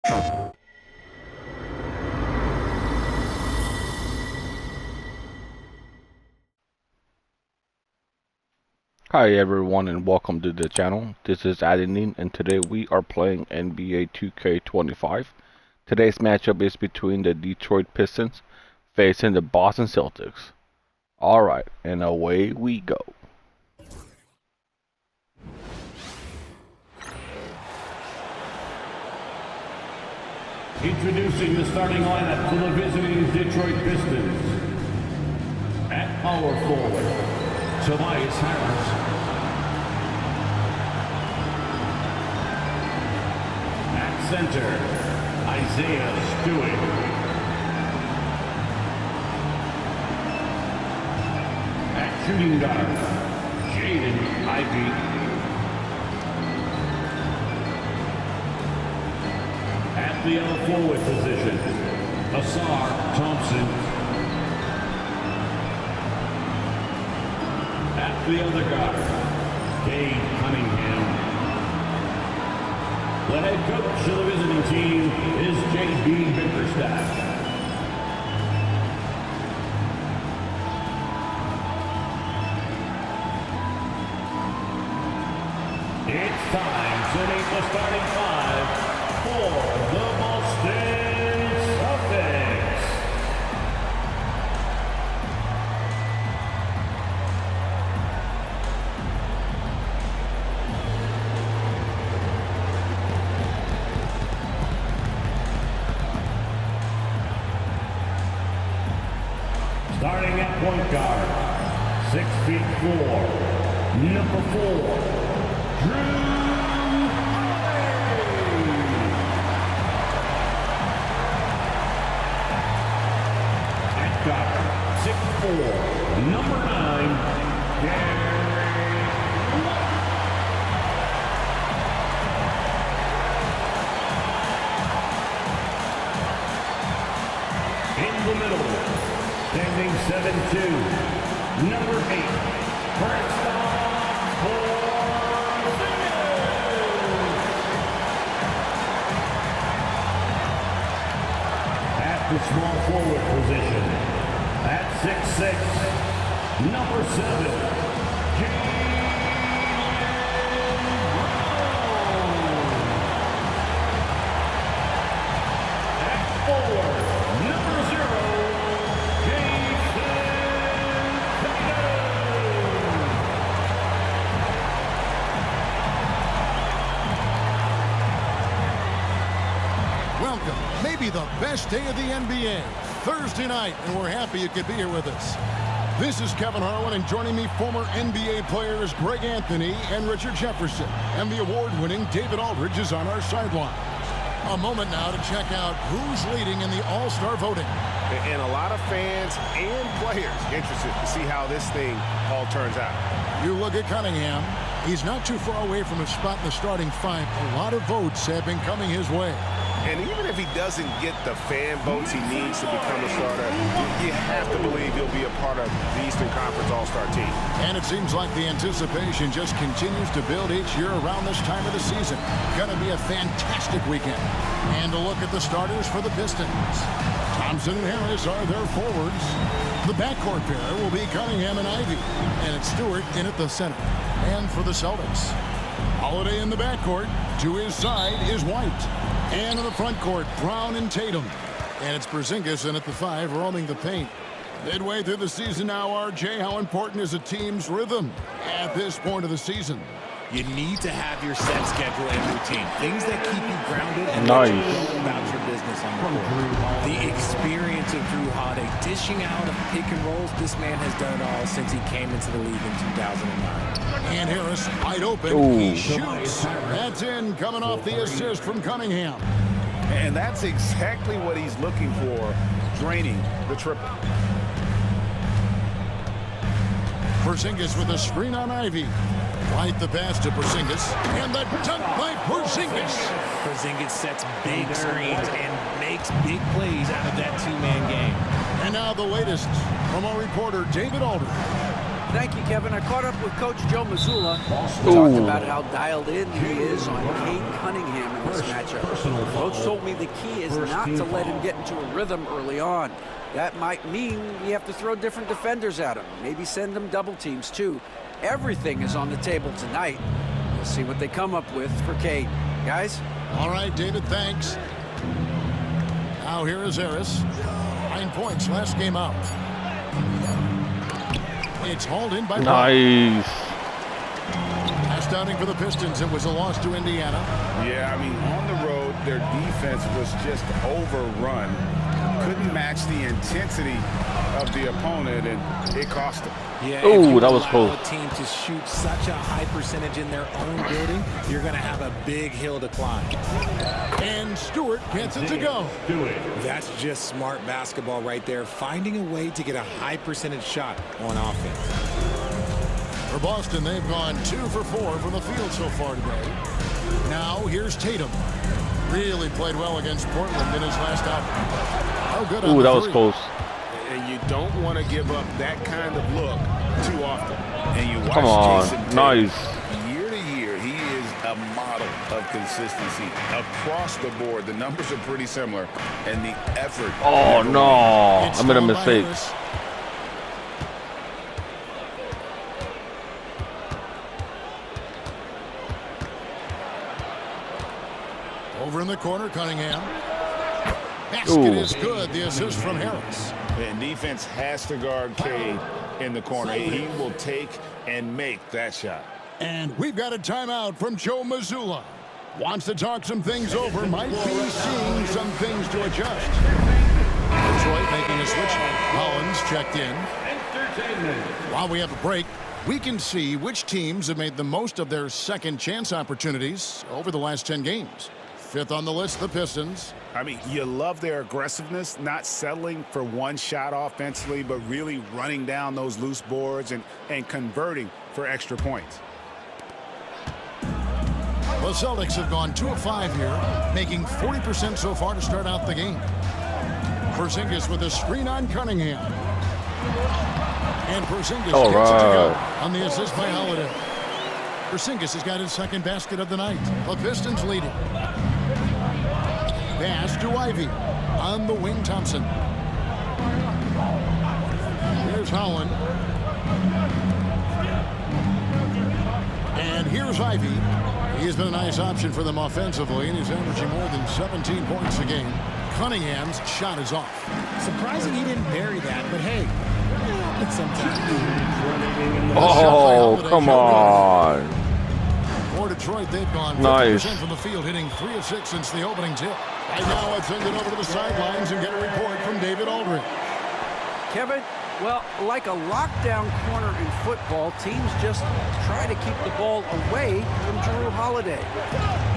Hi everyone and welcome to the channel. This is Adeline and today we are playing NBA 2K25. Today's matchup is between the Detroit Pistons facing the Boston Celtics. Alright, and away we go. Introducing the starting lineup for the visiting Detroit Pistons. At power forward, Tobias Harris. At center, Isaiah Stewart. At shooting guard, Jaden Ivey. At the other forward position, Asar Thompson. At the other guard, Cade Cunningham. The head coach of the visiting team is J.B. Bickerstaff. It's time to meet the starting five for the Boston Celtics. Starting at point guard, 6'4", number 4, Drew. Guard, 6'4", number 9, Gary White. In the middle, standing 7'2", number 8, Kristaps Porzingis. At the small forward position, at 6'6", number 7, Jaylen Brown. At 4, number 0, Jason Tatum. Welcome, maybe the best day of the NBA. Thursday night, and we're happy you could be here with us. This is Kevin Harlan, and joining me, former NBA players Greg Anthony and Richard Jefferson. And the award-winning David Aldridge is on our sideline. A moment now to check out who's leading in the All-Star voting. And a lot of fans and players interested to see how this thing all turns out. You look at Cunningham. He's not too far away from a spot in the starting five. A lot of votes have been coming his way. And even if he doesn't get the fan votes he needs to become a starter, you have to believe he'll be a part of the Eastern Conference All-Star team. And it seems like the anticipation just continues to build each year around this time of the season. Gonna be a fantastic weekend. And a look at the starters for the Pistons. Thompson and Harris are their forwards. The backcourt pair will be Cunningham and Ivey. And it's Stewart in at the center. And for the Celtics, Holiday in the backcourt. To his side is White. And in the front court, Brown and Tatum. And it's Porzingis in at the 5, roaming the paint. Midway through the season now, RJ, how important is a team's rhythm at this point of the season? You need to have your set schedule and routine. Things that keep you grounded and Nice. let you go about your business on the court. The experience of Drew Holiday dishing out of pick and rolls, this man has done it all since he came into the league in 2009. And Harris wide open. Ooh. He shoots. That's in, coming off the assist from Cunningham. And that's exactly what he's looking for, draining the triple. Porzingis with a screen on Ivey. Right the pass to Porzingis. And the dunk by Porzingis. Porzingis sets big screens and makes big plays out of that two-man game. And now the latest from our reporter, David Aldridge. Thank you, Kevin. I caught up with Coach Joe Mazzulla. Ooh. Talked about how dialed in he is on Cade Cunningham in this matchup. Coach told me the key is not to let him get into a rhythm early on. That might mean you have to throw different defenders at him. Maybe send him double teams, too. Everything is on the table tonight. We'll see what they come up with for Cade. Guys? All right, David, thanks. Now here is Harris. 9 points last game out. It's hauled in by Nice. last outing for the Pistons. It was a loss to Indiana. Yeah, I mean, on the road, their defense was just overrun. Couldn't match the intensity of the opponent, and it cost them. Yeah, Ooh, if you that was allow close. a team to shoot such a high percentage in their own building, you're going to have a big hill to climb. And Stewart gets it to go. That's just smart basketball right there, finding a way to get a high percentage shot on offense. For Boston, they've gone 2 for 4 from the field so far today. Now here's Tatum. Really played well against Portland in his last outing. Oh, good on Ooh, the that was three. close. And you don't want to give up that kind of look too often. And you watch Come on. Jason Tatum, Nice. year to year, he is a model of consistency. Across the board, the numbers are pretty similar. And the effort. Oh, never no. It's I made a stolen by mistake. Harris. Over in the corner, Cunningham. Basket Ooh. is good. The assist from Harris. And defense has to guard Cade in the corner. He will take and make that shot. And we've got a timeout from Joe Mazzulla. Wants to talk some things over. Might be seeing some things to adjust. Detroit making a switch. Collins checked in. While we have a break, we can see which teams have made the most of their second chance opportunities over the last 10 games. Fifth on the list, the Pistons. I mean, you love their aggressiveness, not settling for one shot offensively, but really running down those loose boards and converting for extra points. The Celtics have gone 2 of 5 here, making 40% so far to start out the game. Porzingis with a screen on Cunningham. And Porzingis All gets it to go right. on the assist by Holiday. Porzingis has got his second basket of the night. The Pistons leading. Pass to Ivy. On the wing, Thompson. Here's Holland. And here's Ivy. He's been a nice option for them offensively, and he's averaging more than 17 points a game. Cunningham's shot is off. Surprising he didn't bury that, but hey, it's sometimes. Oh, come on. For Detroit, they've gone 50% Nice. from the field, hitting 3 of 6 since the opening tip. Right now, let's send it over to the sidelines and get a report from David Aldridge. Kevin, well, like a lockdown corner in football, teams just try to keep the ball away from Jrue Holiday.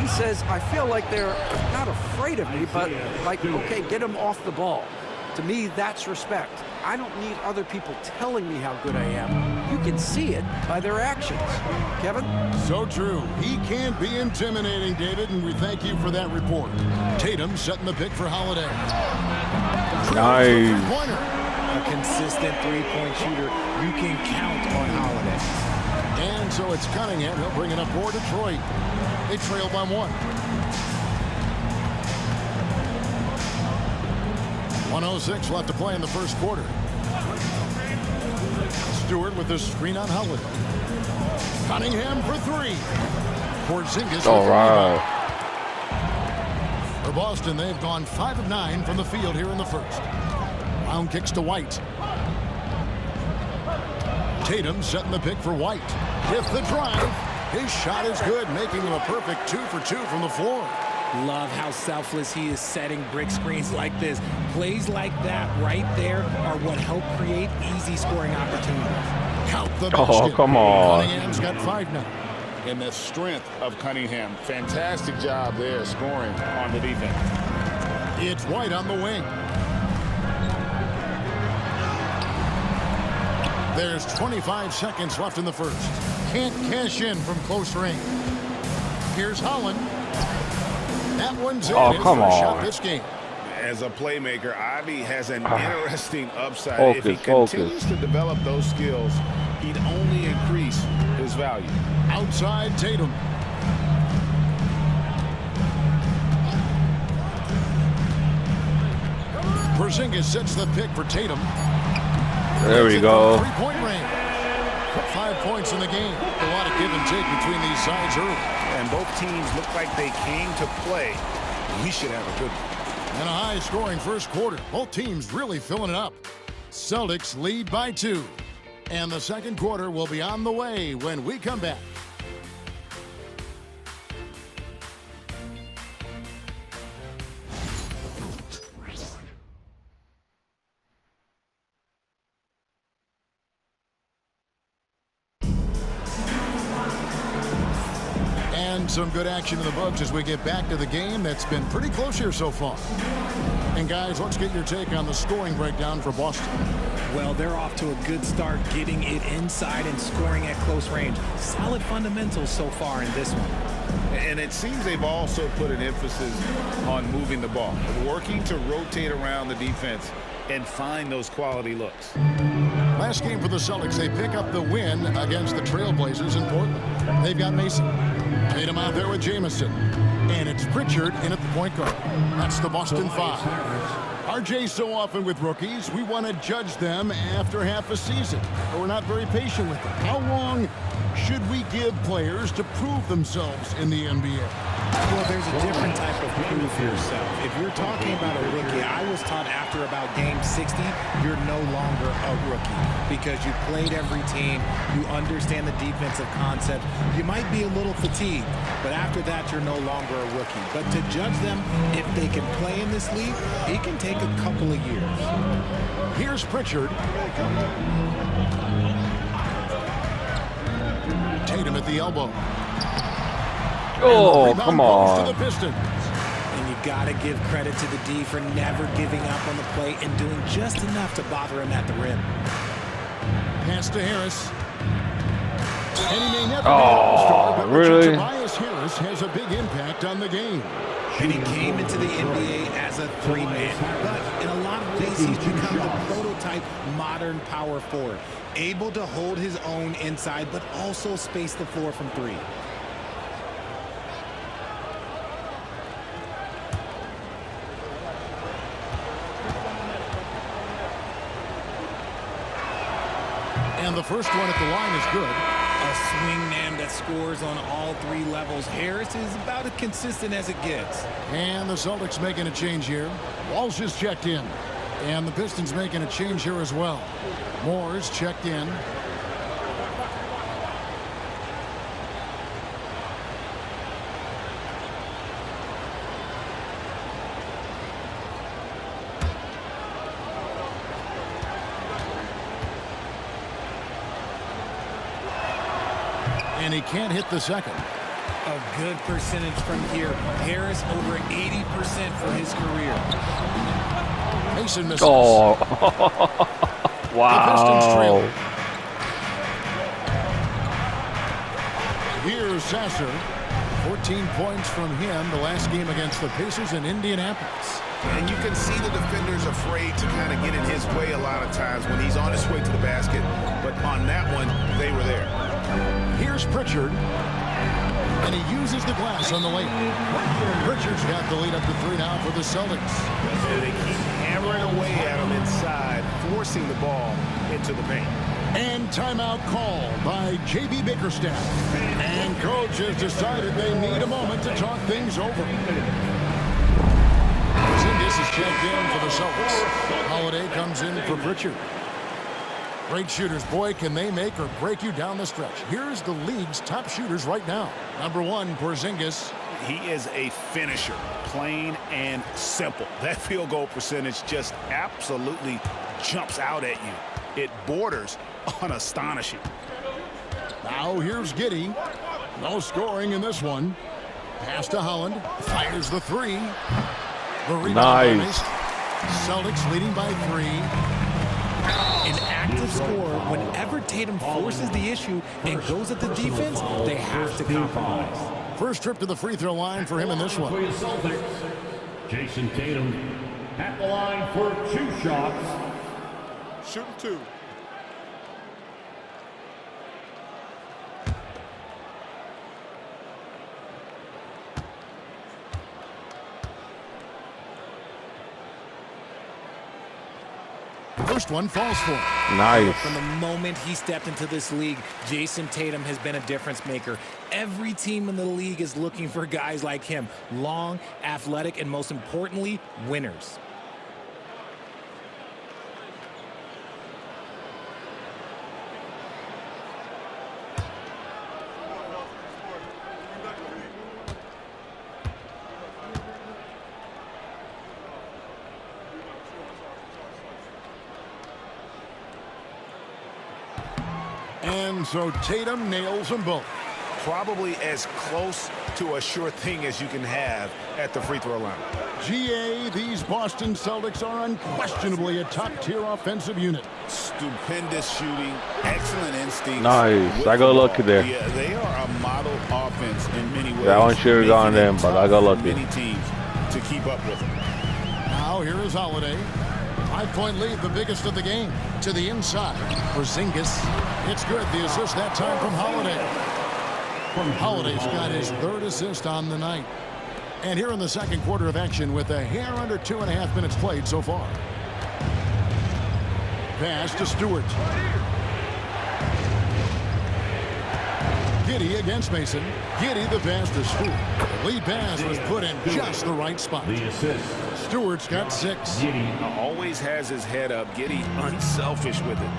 He says, I feel like they're not afraid of me, but like, okay, get him off the ball. To me, that's respect. I don't need other people telling me how good I am. You can see it by their actions. Kevin? So true. He can't be intimidating, David, and we thank you for that report. Tatum setting the pick for Holiday. Nice. Three-pointer. A consistent three-point shooter, you can count on Holiday. And so it's Cunningham. He'll bring it up for Detroit. They trail by 1. 1:06 left to play in the first quarter. Stewart with the screen on Holiday. Cunningham for 3. Porzingis. All right. For Boston, they've gone 5 of 9 from the field here in the first. Round kicks to White. Tatum setting the pick for White. With the drive. His shot is good, making him a perfect 2 for 2 from the floor. Love how selfless he is setting brick screens like this. Plays like that right there are what help create easy scoring opportunities. Count the Oh, basket. come on. Cunningham's got 5 now. And the strength of Cunningham. Fantastic job there scoring on the defense. It's White on the wing. There's 25 seconds left in the first. Can't cash in from close range. Here's Holland. That one's in. Oh, His come first on. shot this game. As a playmaker, Ivy has an interesting upside. If he continues to develop those skills, he'd only increase his value. Outside Tatum. Porzingis sets the pick for Tatum. There we go. Three-point range. 5 points in the game. A lot of give and take between these sides early. And both teams look like they came to play. We should have a good one. And a high-scoring first quarter. Both teams really filling it up. Celtics lead by 2. And the second quarter will be on the way when we come back. And some good action in the books as we get back to the game that's been pretty close here so far. And guys, let's get your take on the scoring breakdown for Boston. Well, they're off to a good start getting it inside and scoring at close range. Solid fundamentals so far in this one. And it seems they've also put an emphasis on moving the ball, working to rotate around the defense and find those quality looks. Last game for the Celtics, they pick up the win against the Trailblazers in Portland. They've got Mason. Tatum out there with Jamison. And it's Pritchard in at the point guard. That's the Boston 5. RJ, so often with rookies, we want to judge them after half a season. But we're not very patient with them. How long should we give players to prove themselves in the NBA? Well, there's a different type of proof yourself. If you're talking about a rookie, I was taught after about game 60, you're no longer a rookie because you played every team, you understand the defensive concept. You might be a little fatigued, but after that, you're no longer a rookie. But to judge them, if they can play in this league, it can take a couple of years. Here's Pritchard. Tatum at the elbow. Oh, come on. To the Pistons. And you got to give credit to the D for never giving up on the play and doing just enough to bother him at the rim. Pass to Harris. And he may never be an all-star, but really? Tobias Harris has a big impact on the game. And he came into the NBA as a three-man. But in a lot of ways, he's become the prototype modern power forward. Able to hold his own inside, but also space the floor from three. And the first one at the line is good. A swingman that scores on all three levels. Harris is about as consistent as it gets. And the Celtics making a change here. Walsh is checked in. And the Pistons making a change here as well. Moore's checked in. And he can't hit the second. A good percentage from here. Harris over 80% for his career. Mason misses. Oh, The Pistons trail. wow. Here's Sasser. 14 points from him the last game against the Pacers in Indianapolis. And you can see the defenders afraid to kind of get in his way a lot of times when he's on his way to the basket. But on that one, they were there. Here's Pritchard. And he uses the glass on the lane. Pritchard's got the lead up to 3 now for the Celtics. And they keep hammering away at him inside, forcing the ball into the paint. And timeout called by J.B. Bickerstaff. And coach has decided they need a moment to talk things over. Porzingis is checked in for the Celtics. Holiday comes in for Pritchard. Great shooters, boy, can they make or break you down the stretch. Here's the league's top shooters right now. Number 1, Porzingis. He is a finisher, plain and simple. That field goal percentage just absolutely jumps out at you. It borders on astonishing. Now here's Giddey. No scoring in this one. Pass to Holland. Fires the 3. The rebound Nice. Celtics leading by 3. An active scorer, whenever Tatum forces the issue and goes at the defense, they have to compromise. First trip to the free throw line for him in this one. For your Celtics, Jason Tatum. At the line for 2 shots. Shooting 2. First one falls for him. Nice. From the moment he stepped into this league, Jason Tatum has been a difference maker. Every team in the league is looking for guys like him. Long, athletic, and most importantly, winners. And so Tatum nails them both. Probably as close to a sure thing as you can have at the free throw line. GA, these Boston Celtics are unquestionably a top-tier offensive unit. Stupendous shooting, excellent instincts. Nice. I got lucky there. Yeah, they are a model offense in many ways. That one should have gone in, but I got lucky. Many teams to keep up with them. Now here is Holiday. 5-point lead, the biggest of the game. To the inside. Porzingis. It's good. The assist that time from Holiday. Holiday's got his 3rd assist on the night. And here in the second quarter of action with a hair under 2.5 minutes played so far. Pass to Stewart. Giddey against Mason. Giddey the pass to Stewart. The lead pass was put in just the right spot. The assist. Stewart's got 6. Giddey. Always has his head up. Giddey unselfish with it.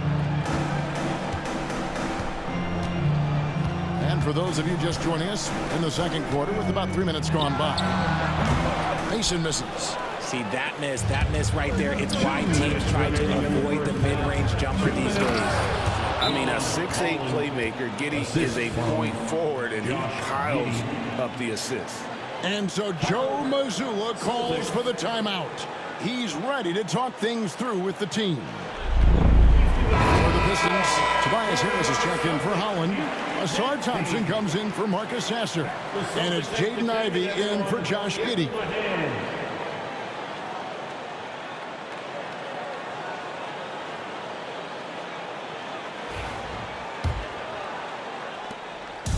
And for those of you just joining us in the second quarter with about 3 minutes gone by. Mason misses. See, that miss right there, it's why teams try to avoid the mid-range jumper these days. I mean, a 6'8 playmaker. Giddey is a point forward, and he piles up the assists. And so Joe Mazzulla calls for the timeout. He's ready to talk things through with the team. For the Pistons, Tobias Harris is checked in for Holland. Asar Thompson comes in for Marcus Sasser. And it's Jaden Ivey in for Josh Giddey.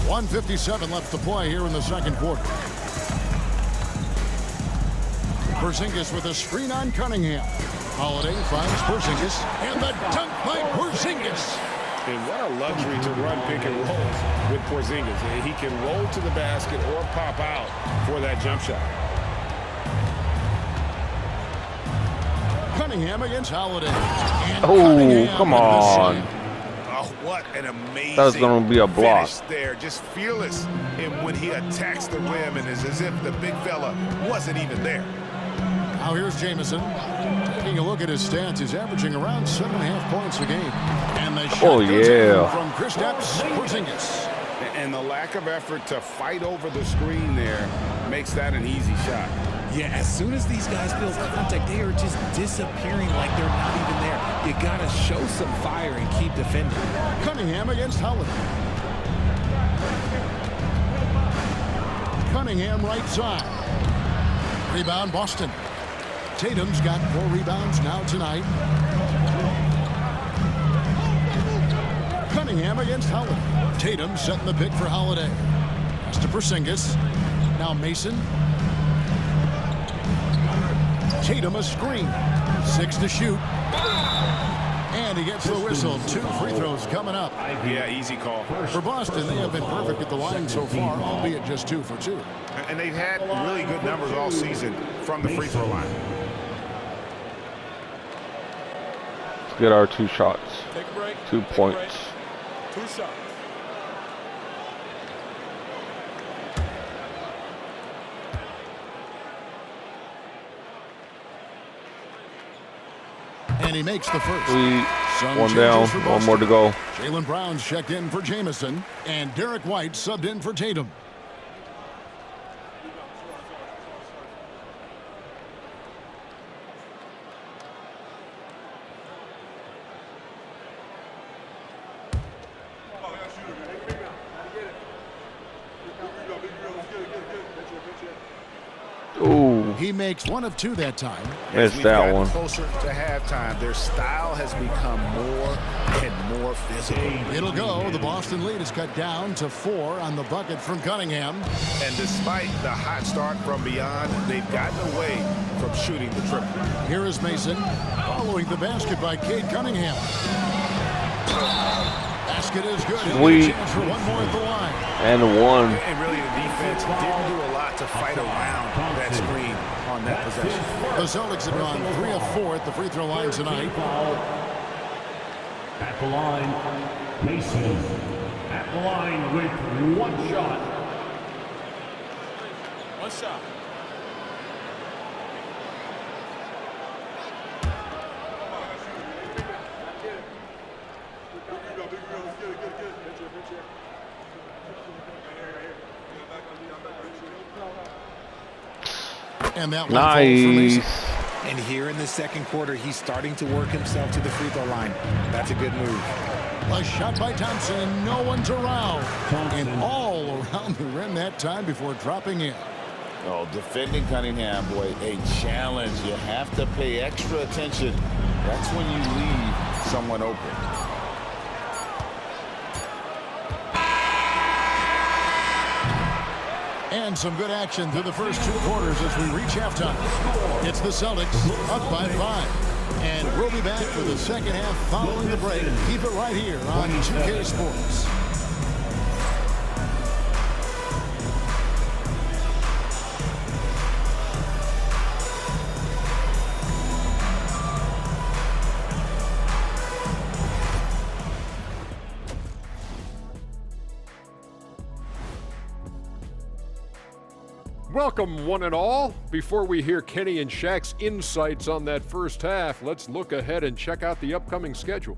.157 left to play here in the second quarter. Porzingis with a screen on Cunningham. Holiday finds Porzingis, and the dunk by Porzingis. And what a luxury to run pick and rolls with Porzingis. He can roll to the basket or pop out for that jump shot. Cunningham against Holiday. Oh, come on. Oh, what an amazing That's going to be a block. finish there. Just fearless in when he attacks the rim, and it's as if the big fella wasn't even there. Now here's Jamison. Taking a look at his stats, he's averaging around 7.5 points a game. And the shot goes in from Kristaps Porzingis. And the lack of effort to fight over the screen there makes that an easy shot. Yeah, as soon as these guys feel contact, they are just disappearing like they're not even there. You gotta show some fire and keep defending. Cunningham against Holiday. Cunningham right side. Rebound Boston. Tatum's got 4 rebounds now tonight. Cunningham against Holiday. Tatum setting the pick for Holiday. Pass to Porzingis. Now Mason. Tatum a screen. 6 to shoot. And he gets the whistle. 2 free throws coming up. Yeah, easy call. For Boston, they have been perfect at the line so far, albeit just 2 for 2. And they've had really good numbers all season from the free throw line. Let's get our 2 shots. Take a break. 2 points. 2 shots. And he makes the first. Some 1 changes down, for 1 Boston. more to go. Jaylen Brown's checked in for Jamison, and Derek White subbed in for Tatum. He makes one of 2 that time. Missed We've that gotten one. closer to halftime. Their style has become more and more physical. It'll go. The Boston lead is cut down to 4 on the bucket from Cunningham. And despite the hot start from beyond, they've gotten away from shooting the triple. Here is Mason following the basket by Cade Cunningham. Basket is good. Sweet. Chance for one more at the line. And one. And really, the defense didn't do a lot to fight around that screen on that possession. The Celtics have gone 3 of 4 at the free throw line tonight. At the line, Mason. At the line with 1 shot. One shot. And that one falls for Mason. Nice. And here in the second quarter, he's starting to work himself to the free throw line. That's a good move. A shot by Thompson, and no one's around. And all around the rim that time before dropping in. Oh, defending Cunningham, boy, a challenge. You have to pay extra attention. That's when you leave someone open. And some good action through the first 2 quarters as we reach halftime. It's the Celtics up by 5. And we'll be back for the second half following the break. Keep it right here on 2K Sports. Welcome, one and all. Before we hear Kenny and Shaq's insights on that first half, let's look ahead and check out the upcoming schedule.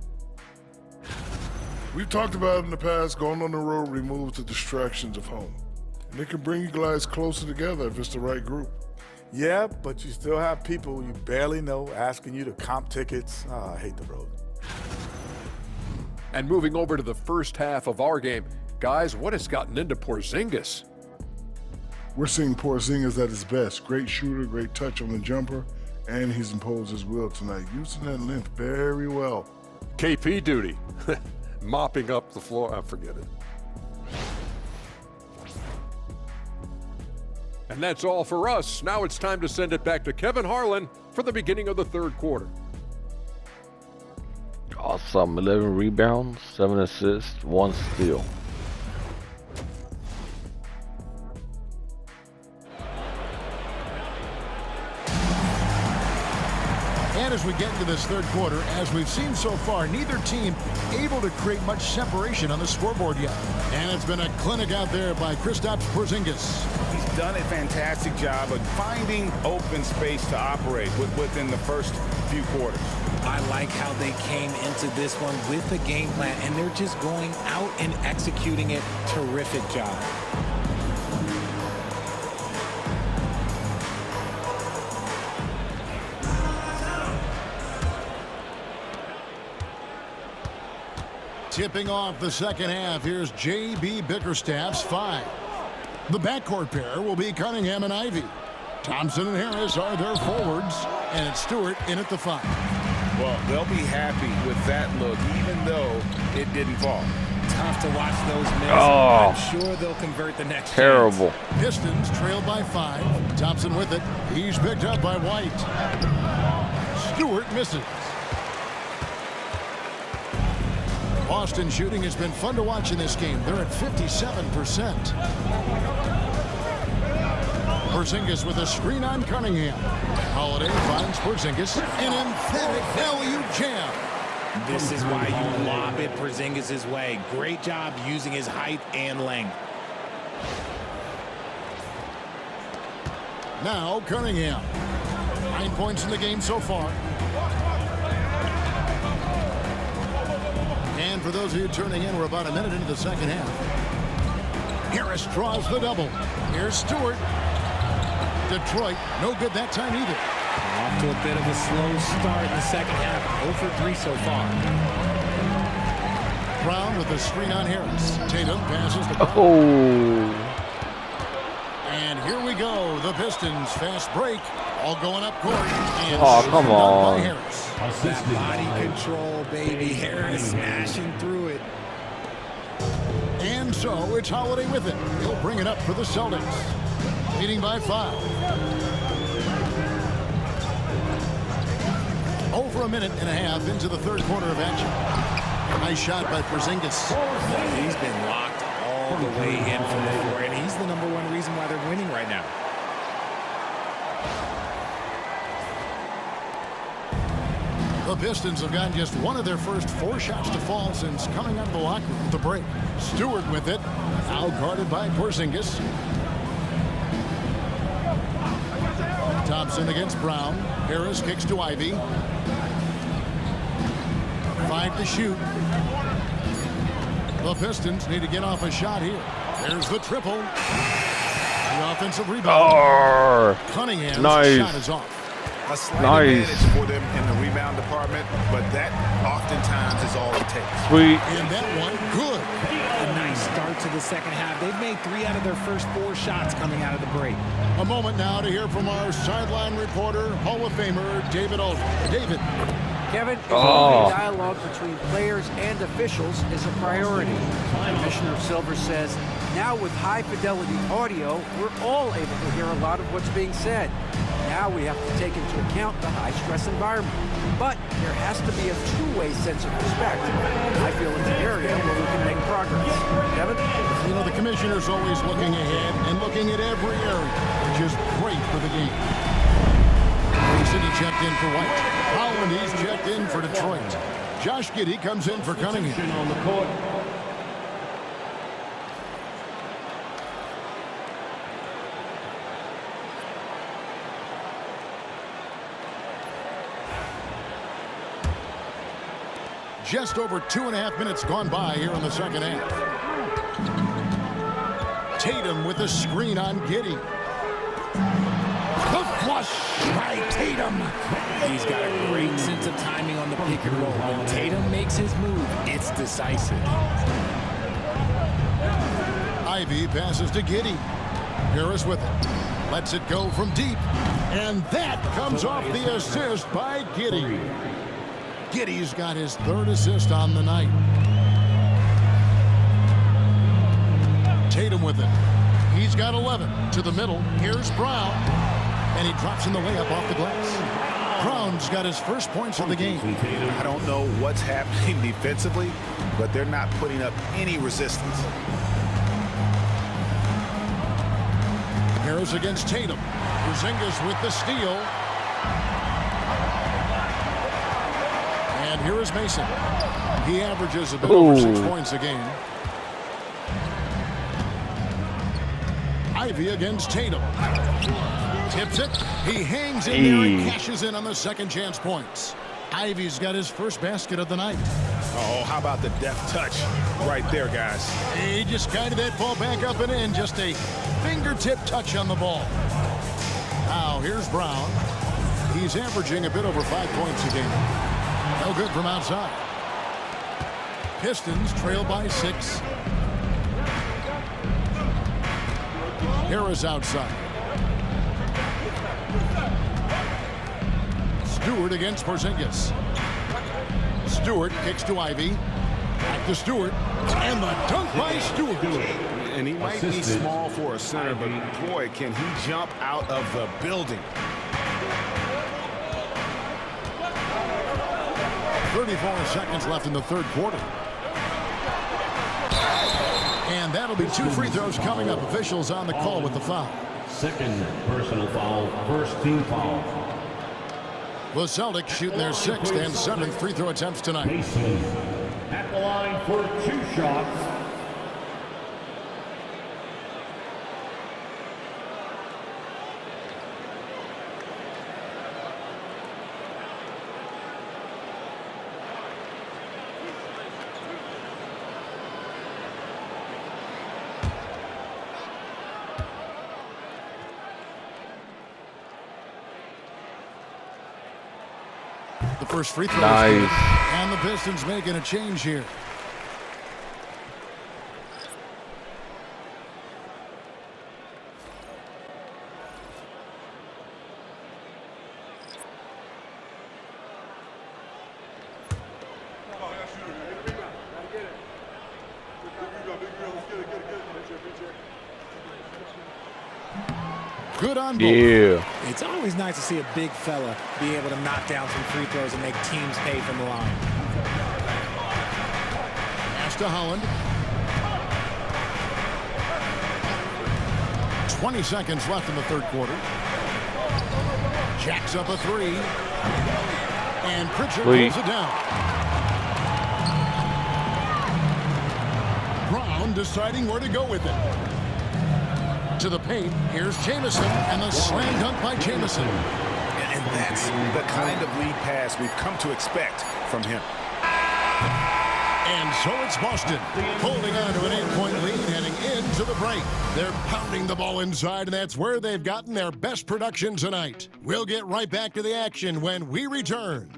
We've talked about it in the past, going on the road removes the distractions of home. And it can bring you guys closer together if it's the right group. Yeah, but you still have people you barely know asking you to comp tickets. Oh, I hate the road. And moving over to the first half of our game, guys, what has gotten into Porzingis? We're seeing Porzingis at his best. Great shooter, great touch on the jumper, and he's imposed his will tonight, using that length very well. KP duty. Mopping up the floor. I forget it. And that's all for us. Now it's time to send it back to Kevin Harlan for the beginning of the third quarter. Awesome. 11 rebounds, 7 assists, 1 steal. And as we get into this third quarter, as we've seen so far, neither team able to create much separation on the scoreboard yet. And it's been a clinic out there by Kristaps Porzingis. He's done a fantastic job of finding open space to operate within the first few quarters. I like how they came into this one with the game plan, and they're just going out and executing it. Terrific job. Tipping off the second half, here's J.B. Bickerstaff's 5. The backcourt pair will be Cunningham and Ivy. Thompson and Harris are their forwards, and it's Stewart in at the 5. Well, they'll be happy with that look, even though it didn't fall. Tough to watch those miss. Oh. I'm sure they'll convert the next Terrible. chance. Pistons trailed by 5. Thompson with it. He's picked up by White. Stewart misses. Boston shooting has been fun to watch in this game. They're at 57%. Porzingis with a screen on Cunningham. Holiday finds Porzingis. An emphatic value jam. This is why you lob it Porzingis' way. Great job using his height and length. Now Cunningham. 9 points in the game so far. And for those of you turning in, we're about a minute into the second half. Harris draws the double. Here's Stewart. Detroit, no good that time either. Off to a bit of a slow start in the second half. 0 for 3 so far. Brown with the screen on Harris. Tatum passes the ball. Oh. And here we go. The Pistons fast break. All going up court. And Oh, come on. by Harris. That body control, baby. Harris smashing through it. And so it's Holiday with it. He'll bring it up for the Celtics. Leading by 5. Over a minute and a half into the third quarter of action. Nice shot by Porzingis. He's been locked all the way in from the floor, and he's the #1 reason why they're winning right now. The Pistons have gotten just one of their first 4 shots to fall since coming out of the locker room at the break. Stewart with it. Now guarded by Porzingis. Thompson against Brown. Harris kicks to Ivy. 5 to shoot. The Pistons need to get off a shot here. There's the triple. The offensive rebound. Cunningham's shot is off. A slight advantage for them in the rebound department, but that oftentimes is all it takes. Sweet. And that one, good. A nice start to the second half. They've made 3 out of their first 4 shots coming out of the break. A moment now to hear from our sideline reporter, Hall of Famer David Aldridge. David. Kevin, dialogue between players and officials is a priority. Commissioner Silver says, now with high-fidelity audio, we're all able to hear a lot of what's being said. Now we have to take into account the high-stress environment. But there has to be a two-way sense of respect. I feel it's an area where we can make progress. Kevin? You know, the commissioner's always looking ahead and looking at every area, which is great for the game. City checked in for White. Holland, he's checked in for Detroit. Josh Giddey comes in for Cunningham. On the court. Just over 2.5 minutes gone by here in the second half. Tatum with a screen on Giddey. The flush by Tatum. He's got a great sense of timing on the pick and roll. When Tatum makes his move, it's decisive. Ivy passes to Giddey. Harris with it. Lets it go from deep. And that comes off the assist by Giddey. Giddey's got his 3rd assist on the night. Tatum with it. He's got 11 to the middle. Here's Brown. And he drops in the layup off the glass. Brown's got his first points of the game. I don't know what's happening defensively, but they're not putting up any resistance. Harris against Tatum. Porzingis with the steal. And here is Mason. He averages a bit over 6 points a game. Ivy against Tatum. Tips it. He hangs in there and cashes in on the second chance points. Ivy's got his first basket of the night. Oh, how about the deft touch right there, guys? He just guided that ball back up and in. Just a fingertip touch on the ball. Now here's Brown. He's averaging a bit over 5 points a game. No good from outside. Pistons trail by 6. Harris outside. Stewart against Porzingis. Stewart kicks to Ivy. Back to Stewart. And the dunk by Stewart. And he might be small for a center, but boy, can he jump out of the building. 34 seconds left in the third quarter. And that'll be 2 free throws coming up. Officials on the call with the foul. Second personal foul, first team foul. The Celtics shooting their 6th and 7th free throw attempts tonight. Mason at the line for 2 shots. The first free throw. Nice. And the Pistons making a change here. Good on both. Yeah. It's always nice to see a big fella be able to knock down some free throws and make teams pay from the line. Pass to Holland. 20 seconds left in the third quarter. Jacks up a three. And Pritchard pulls it down. Brown deciding where to go with it. To the paint. Here's Jamison. And the slam dunk by Jamison. And that's the kind of lead pass we've come to expect from him. And so it's Boston holding on to an 8-point lead heading into the break. They're pounding the ball inside, and that's where they've gotten their best production tonight. We'll get right back to the action when we return.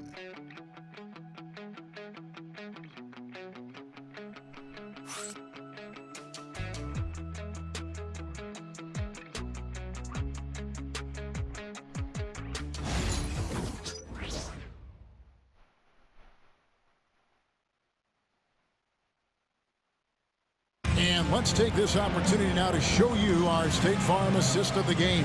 And let's take this opportunity now to show you our State Farm assist of the game.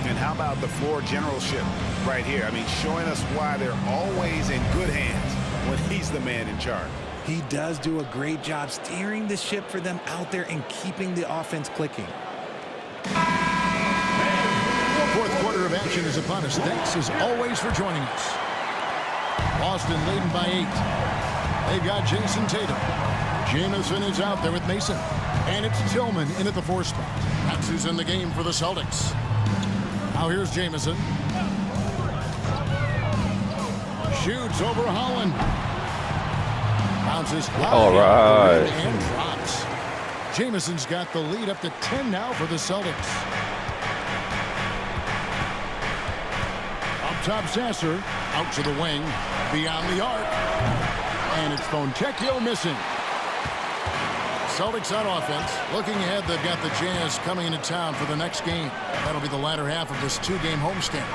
And how about the floor generalship right here? I mean, showing us why they're always in good hands when he's the man in charge. He does do a great job steering the ship for them out there and keeping the offense clicking. Fourth quarter of action is upon us. Thanks as always for joining us. Boston leading by 8. They've got Jason Tatum. Jamison is out there with Mason. And it's Tillman in at the 4 spot. That's who's in the game for the Celtics. Now here's Jamison. Shoots over Holland. Bounces All right. and drops. Jamison's got the lead up to 10 now for the Celtics. Up top, Sasser. Out to the wing. Beyond the arc. And it's Fontecchio missing. Celtics on offense. Looking ahead, they've got the Jazz coming into town for the next game. That'll be the latter half of this 2-game homestand.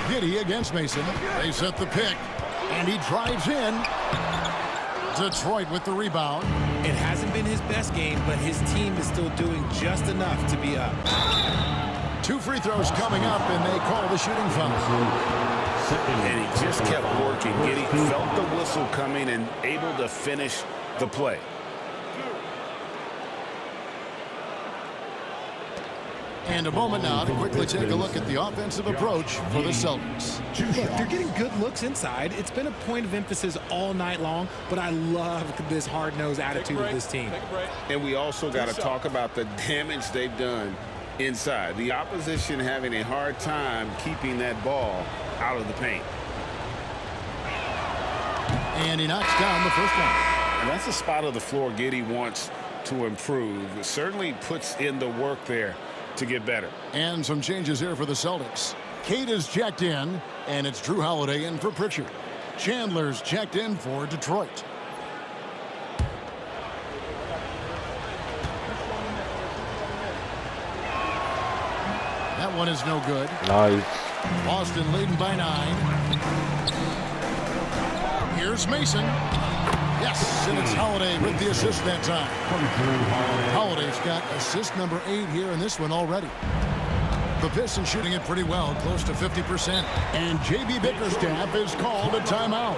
Giddey against Mason. They set the pick. And he drives in. Detroit with the rebound. It hasn't been his best game, but his team is still doing just enough to be up. 2 free throws coming up, and they call the shooting foul. And he just kept working. Giddey felt the whistle coming and able to finish the play. And a moment now to quickly take a look at the offensive approach for the Celtics. Look, they're getting good looks inside. It's been a point of emphasis all night long, but I love this hard-nosed attitude of this team. And we also got to talk about the damage they've done inside. The opposition having a hard time keeping that ball out of the paint. And he knocks down the first one. And that's a spot of the floor Giddey wants to improve. It certainly puts in the work there to get better. And some changes here for the Celtics. Cade is checked in, and it's Drew Holiday in for Pritchard. Chandler's checked in for Detroit. That one is no good. Nice. Boston leading by 9. Here's Mason. Yes, and it's Holiday with the assist that time. Holiday's got assist number 8 here in this one already. The Pistons shooting it pretty well, close to 50%. And J.B. Bickerstaff is called a timeout.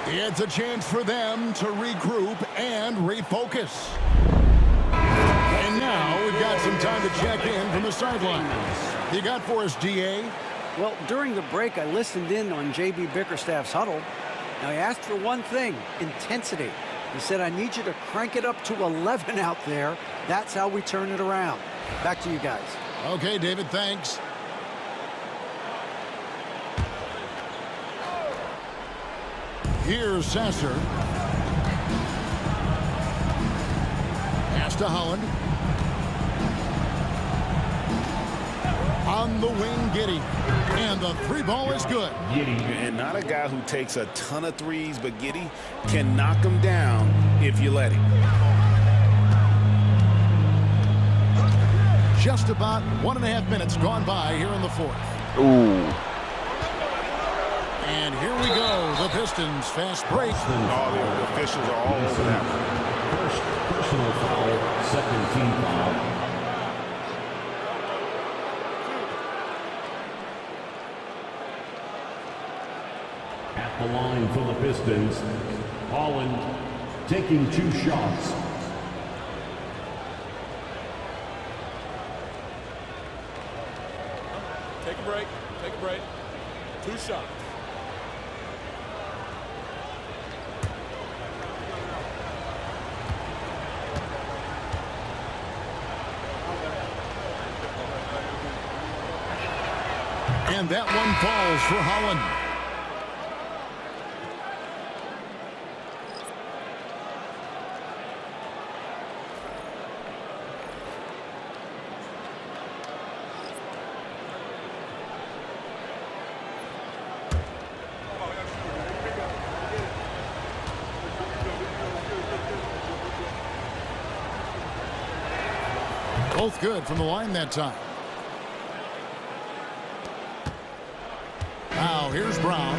It's a chance for them to regroup and refocus. And now we've got some time to check in from the sidelines. You got for us, D.A.? Well, during the break, I listened in on J.B. Bickerstaff's huddle. Now, he asked for one thing, intensity. He said, I need you to crank it up to 11 out there. That's how we turn it around. Back to you guys. Okay, David, thanks. Here's Sasser. Pass to Holland. On the wing, Giddey. And the 3 ball is good. And not a guy who takes a ton of threes, but Giddey can knock them down if you let him. Just about 1.5 minutes gone by here in the 4th. Ooh. And here we go. The Pistons fast break. Oh, the officials are all over that one. First personal foul, second team foul. the line for the Pistons, Holland taking 2 shots. Take a break. Take a break. 2 shots. And that one falls for Holland. Both good from the line that time. Now here's Brown.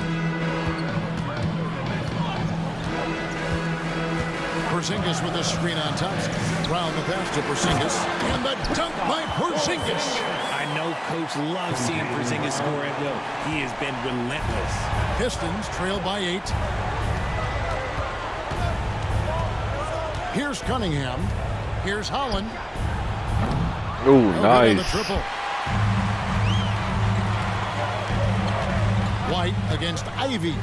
Porzingis with a screen on Thompson. Brown the pass to Porzingis. And the dunk by Porzingis. I know Coach loves seeing Porzingis score at will. He has been relentless. Pistons trail by 8. Here's Cunningham. Here's Holland. Ooh, The nice. triple. White against Ivy.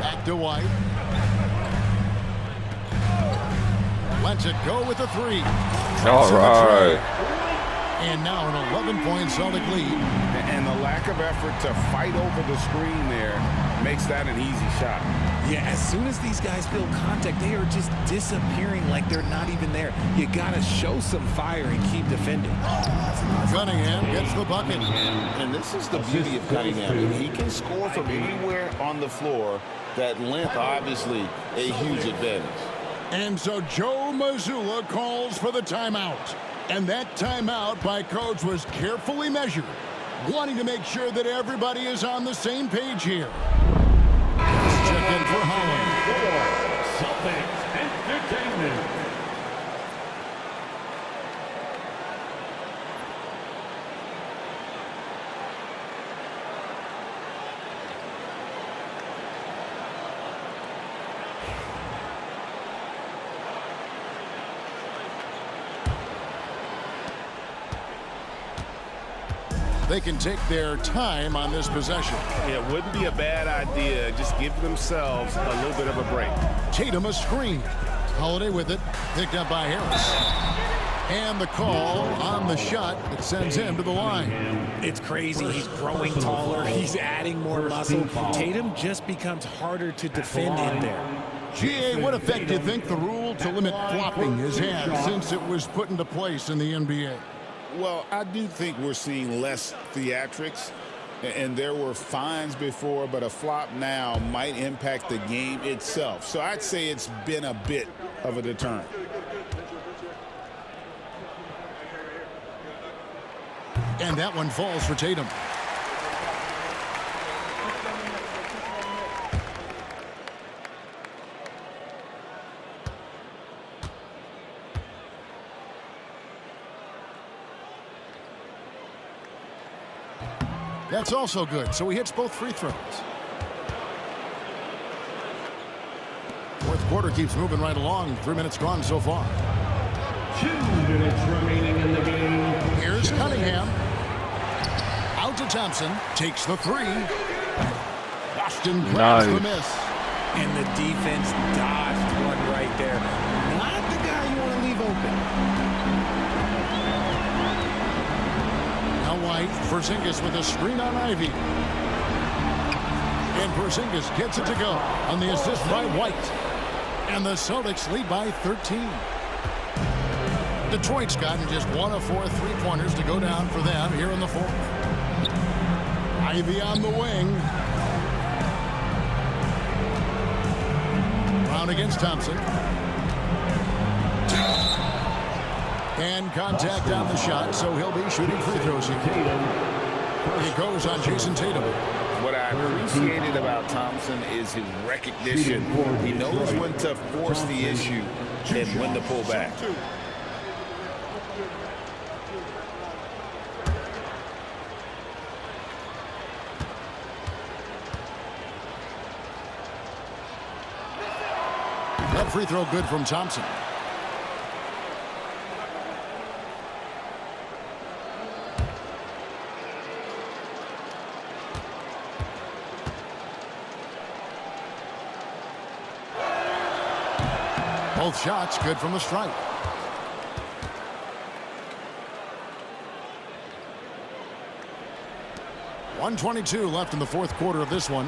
Back to White. Lets it go with a 3. All right. And now an 11-point Celtic lead. And the lack of effort to fight over the screen there makes that an easy shot. Yeah, as soon as these guys feel contact, they are just disappearing like they're not even there. You got to show some fire and keep defending. Cunningham gets the bucket. And this is the beauty of Cunningham. He can score from anywhere on the floor. That length, obviously, a huge advantage. And so Joe Mazzulla calls for the timeout. And that timeout by Coach was carefully measured, wanting to make sure that everybody is on the same page here. Let's check in for Holland. Celtics Entertainment. They can take their time on this possession. It wouldn't be a bad idea. Just give themselves a little bit of a break. Tatum a screen. Holiday with it. Picked up by Harris. And the call on the shot that sends him to the line. It's crazy. He's growing taller. He's adding more muscle. Tatum just becomes harder to defend in there. GA, what effect do you think the rule to limit flopping has had since it was put into place in the NBA? Well, I do think we're seeing less theatrics, and there were fines before, but a flop now might impact the game itself. So I'd say it's been a bit of a deterrent. And that one falls for Tatum. That's also good, so he hits both free throws. Fourth quarter keeps moving right along. 3 minutes gone so far. 2 minutes remaining in the game. Here's Cunningham. Out to Thompson. Takes the 3. Washington grabs the miss. And the defense dodged one right there. Not the guy you want to leave open. White, Porzingis with a screen on Ivy. And Porzingis gets it to go on the assist by White. And the Celtics lead by 13. Detroit's gotten just 1 of 4 3-pointers to go down for them here in the fourth. Ivy on the wing. Brown against Thompson. And contact on the shot, so he'll be shooting free throws here. It goes on Jason Tatum. What I appreciated about Thompson is his recognition. He knows when to force the issue and when to pull back. That free throw good from Thompson. Both shots good from the stripe. .122 left in the fourth quarter of this one.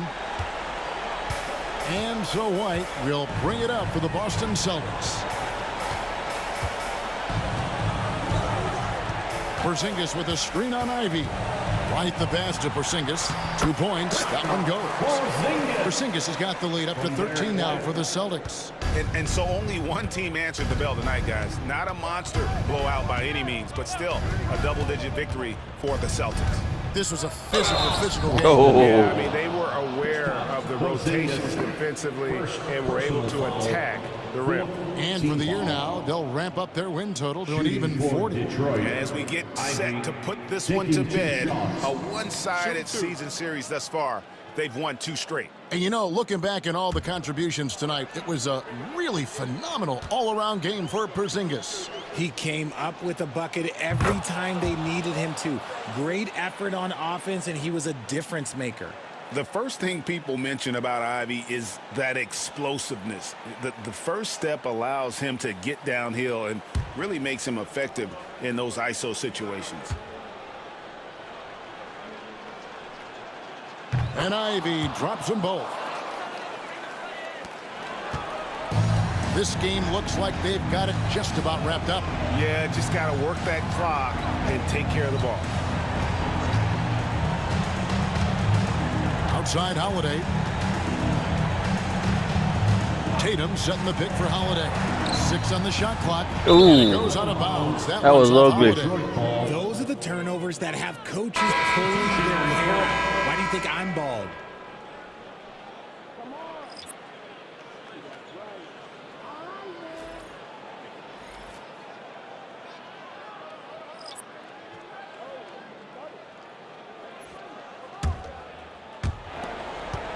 And so White will bring it up for the Boston Celtics. Porzingis with a screen on Ivy. Right the pass to Porzingis. 2 points. That one goes. Porzingis has got the lead up to 13 now for the Celtics. And so only one team answered the bell tonight, guys. Not a monster blowout by any means, but still a double-digit victory for the Celtics. This was a physical game. Yeah, I mean, they were aware of the rotations defensively and were able to attack the rim. And for the year now, they'll ramp up their win total to an even 40. And as we get set to put this one to bed, a one-sided season series thus far, they've won 2 straight. And you know, looking back at all the contributions tonight, it was a really phenomenal all-around game for Porzingis. He came up with a bucket every time they needed him to. Great effort on offense, and he was a difference maker. The first thing people mention about Ivy is that explosiveness. The first step allows him to get downhill and really makes him effective in those ISO situations. And Ivy drops them both. This game looks like they've got it just about wrapped up. Yeah, just got to work that clock and take care of the ball. Outside Holiday. Tatum setting the pick for Holiday. 6 on the shot clock. Ooh. And it goes out of bounds. That was ugly. Those are the turnovers that have coaches pulling their hair out. Why do you think I'm bald?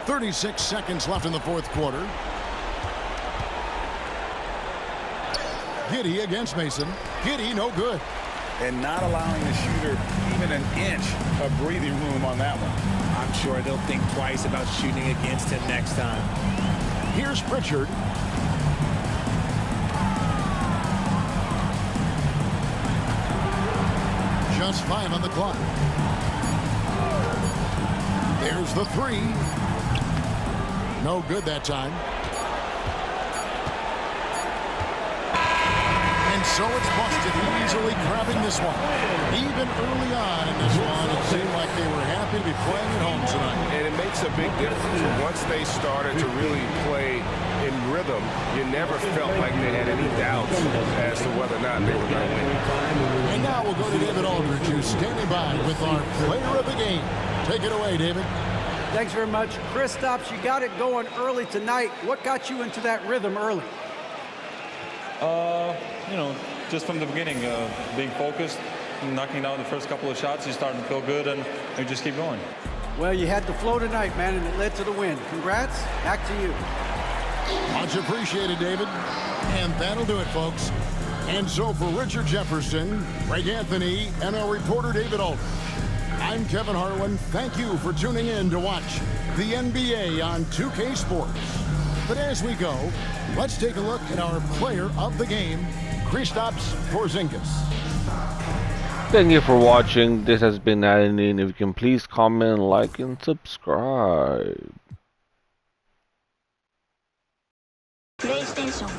.36 seconds left in the fourth quarter. Giddey against Mason. Giddey, no good. And not allowing the shooter even an inch of breathing room on that one. I'm sure they'll think twice about shooting against him next time. Here's Pritchard. Just 5 on the clock. There's the 3. No good that time. And so it's busted, easily grabbing this one. Even early on in this one, it seemed like they were happy to be playing at home tonight. And it makes a big difference. Once they started to really play in rhythm, you never felt like they had any doubts as to whether or not they were going to win. And now we'll go to David Aldridge, who's standing by with our player of the game. Take it away, David. Thanks very much. Kristaps, you got it going early tonight. What got you into that rhythm early? You know, just from the beginning, being focused, knocking down the first couple of shots, you're starting to feel good, and you just keep going. Well, you had the flow tonight, man, and it led to the win. Congrats. Back to you. Much appreciated, David. And that'll do it, folks. And so for Richard Jefferson, Greg Anthony, and our reporter David Aldridge, I'm Kevin Harlan. Thank you for tuning in to watch the NBA on 2K Sports. But as we go, let's take a look at our player of the game, Kristaps Porzingis. Thank you for watching. This has been Adeline. If you can please comment, like, and subscribe. PlayStation